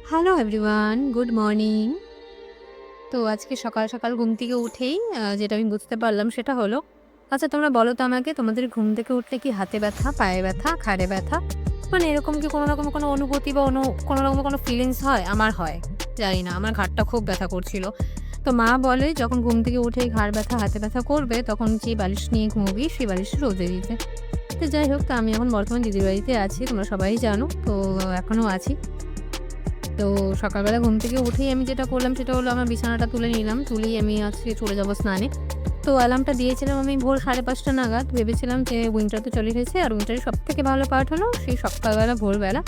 Hello everyone, good morning. তো আজকে সকাল সকাল ঘুম থেকে উঠেই যেটা আমি বুঝতে পারলাম সেটা হলো, আচ্ছা তোমরা বলো তো আমাকে, তোমাদের ঘুম থেকে উঠলে কি হাতে ব্যথা, পায়ে ব্যথা, ঘাড়ে ব্যথা, মানে এরকম কি কোনো রকম কোনো অনুভূতি বা কোনো রকম কোনো ফিলিংস হয়? আমার হয়। জানি না, আমার ঘাড়টা খুব ব্যথা করছিল। তো মা বলে যখন ঘুম থেকে উঠেই ঘাড় ব্যথা, হাতে ব্যথা করবে তখন যে বালিশ নিয়ে ঘুমোবি সেই বালিশটা রোদে দিতে। তো যাই হোক, তো আমি এখন বর্তমান দিদির বাড়িতে আছি, তোমরা সবাই জানো। তো এখনও আছি। তো সকালবেলা ঘুম থেকে উঠেই আমি যেটা করলাম সেটা হলো আমার বিছানাটা তুলে নিলাম। তুলেই আমি আজকে চলে যাব স্নানে। তো অ্যালার্মটা দিয়েছিলাম আমি ভোর ৫:৩০ নাগাদ। ভেবেছিলাম যে উইন্টার তো চলে এসেছে আর উইন্টারের সবথেকে ভালো পার্ট হলো সেই সকালবেলা ভোরবেলা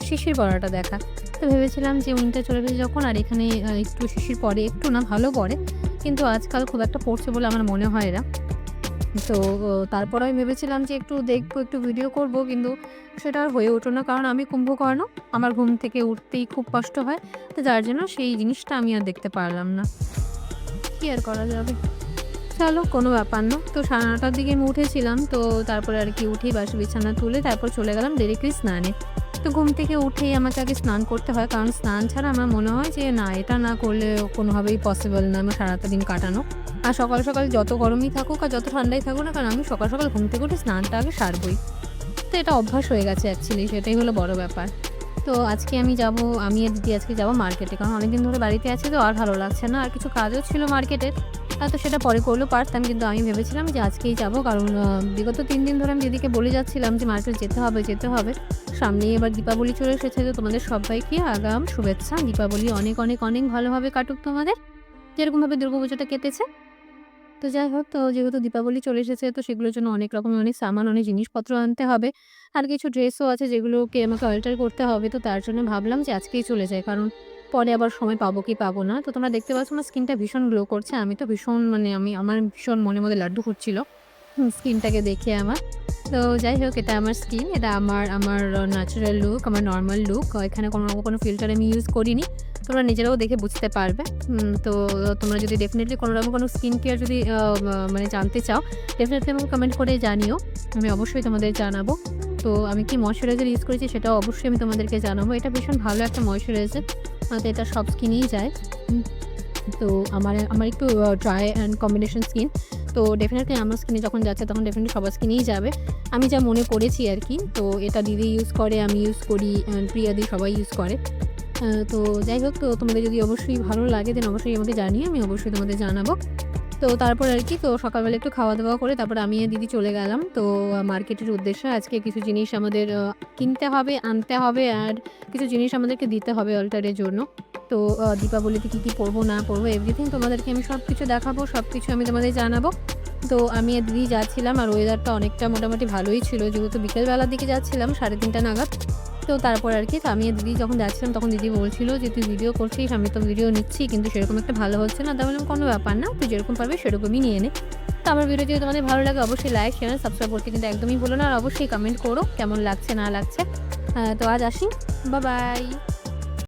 শিশির পড়াটা দেখা। তো ভেবেছিলাম যে উইন্টার চলে এসেছে যখন আর এখানে একটু শিশির পড়ে, একটু না ভালো পড়ে। কিন্তু আজকাল খুব একটা পড়ছে বলে আমার মনে হয় না। তো তারপরে আমি ভেবেছিলাম যে একটু দেখবো, একটু ভিডিও করব, কিন্তু সেটা আর হয়ে উঠল না। কারণ আমি কুম্ভকর্ণ। আমার ঘুম থেকে উঠতেই খুব কষ্ট হয়। তো যার জন্য সেই জিনিসটা আমি আর দেখতে পারলাম না। কি আর করা যাবে? চলো, কোনো ব্যাপার না। তো ৯:৩০ দিকে আমি উঠেছিলাম। তো তারপরে আরকি উঠেই বিছানা তুলে তারপর চলে গেলাম ডিরেক্টলি স্নানে। তো ঘুম থেকে উঠেই আমাকে আগে স্নান করতে হয়। কারণ স্নান ছাড়া আমার মনে হয় যে না, এটা না করলে কোনোভাবেই পসিবল না আমার সারাটা দিন কাটানো। আর সকাল সকাল যত গরমই থাকুক আর যত ঠান্ডাই থাকুক না, কারণ আমি সকাল সকাল ঘুম থেকে উঠে স্নানটা আগে সারবই। তো এটা অভ্যাস হয়ে গেছে অ্যাকচুয়ালি, সেটাই হলো বড় ব্যাপার। তো আজকে আমি আর দিদি আজকে যাবো মার্কেটে। কারণ অনেকদিন ধরে বাড়িতে আছি তো আর ভালো লাগছে না। আর কিছু কাজও ছিল মার্কেটের। তো সেটা পরে করলেও পারতাম। কিন্তু আমি ভেবেছিলাম যে আজকেই যাবো। কারণ বিগত ৩ দিন ধরে আমি দিদিকে বলে যাচ্ছিলাম যে মার্কেট যেতে হবে, যেতে হবে। সামনেই এবার দীপাবলি চলে এসেছে। তো তোমাদের সবাইকে আগাম শুভেচ্ছা। দীপাবলি অনেক, অনেক, অনেক ভালোভাবে কাটুক তোমাদের। যেরকমভাবে দুর্গাপুজোটা কেটেছে। তো যাই হোক, তো যেহেতু দীপাবলি চলে এসেছে তো সেগুলোর জন্য অনেক রকমের অনেক সামান, অনেক জিনিসপত্র আনতে হবে। আর কিছু ড্রেসও আছে যেগুলোকে আমাকে অল্টার করতে হবে। তো তার জন্য ভাবলাম যে আজকেই চলে যাই। কারণ পরে আবার সময় পাবো কি পাবো না। তো তোমরা দেখতে পাচ্ছ আমার স্কিনটা ভীষণ গ্লো করছে। আমি তো ভীষণ মানে আমার ভীষণ মনের মধ্যে লাড্ডু ফুটছিল স্কিনটাকে দেখে আমার। তো যাই হোক, এটা আমার স্কিন, এটা আমার ন্যাচারাল লুক, আমার নরমাল লুক। এখানে কোনো ফিল্টার আমি ইউজ করিনি। তোমরা নিজেরাও দেখে বুঝতে পারবে। তো তোমরা যদি ডেফিনিটলি কোনো রকম কোনো স্কিন কেয়ার যদি মানে জানতে চাও, ডেফিনিটলি আমাকে কমেন্ট করে জানিও। আমি অবশ্যই তোমাদের জানাবো। তো আমি কি ময়েশ্চারাইজার ইউজ করেছি সেটাও অবশ্যই আমি তোমাদেরকে জানাবো। এটা ভীষণ ভালো একটা ময়েশ্চারাইজার। তো এটা সব স্কিনেই যায়। উম তো আমার একটু ড্রাই অ্যান্ড কম্বিনেশন স্কিন। তো ডেফিনিটলি আমার স্কিনে যখন যাচ্ছে তখন ডেফিনিটলি সবার স্কিনেই যাবে। আমি যা মনে করেছি আরকি। তো এটা দিদি ইউজ করে, আমি ইউজ করি, প্রিয়াদি সবাই ইউজ করে। তো যাই হোক, তো তোমাদের যদি অবশ্যই ভালো লাগে দেন অবশ্যই আমাকে জানিও। আমি অবশ্যই তোমাদের জানাবো। তো তারপর আরকি তো সকালবেলা একটু খাওয়া-দাওয়া করে তারপরে আমি আর দিদি চলে গেলাম। তো মার্কেটের উদ্দেশ্যে আজকে কিছু জিনিস আমাদের কিনতে হবে, আনতে হবে আর কিছু জিনিস আমাদেরকে দিতে হবে অল্টারের জন্য। তো দীপাবলিতে কী পরবো না পরবো এভরিথিং তোমাদেরকে আমি সবকিছু দেখাবো, সবকিছু আমি তোমাদের জানাবো। তো আমি আর দিদি যাচ্ছিলাম আর ওয়েদারটা অনেকটা মোটামুটি ভালোই ছিল। যেহেতু বিকেলবেলার দিকে যাচ্ছিলাম ৩:৩০ নাগাদ। তো তারপর আরকি তো আমি আর দিদি যখন যাচ্ছিলাম তখন দিদি বলছিল যে, "তুই ভিডিও করছিস, আমি তো ভিডিও নিচ্ছি কিন্তু সেরকম একটা ভালো হচ্ছে না।" তা বললাম, "কোনো ব্যাপার না। তুই যেরকম পারবি সেরকমই নিয়ে নে।" তো আমার ভিডিও যদি তোমাদের ভালো লাগে অবশ্যই লাইক, শেয়ার, সাবস্ক্রাইব করতে কিন্তু একদমই ভুলো না। আর অবশ্যই কমেন্ট করো কেমন লাগছে না লাগছে। তো আজ আসি। বাই।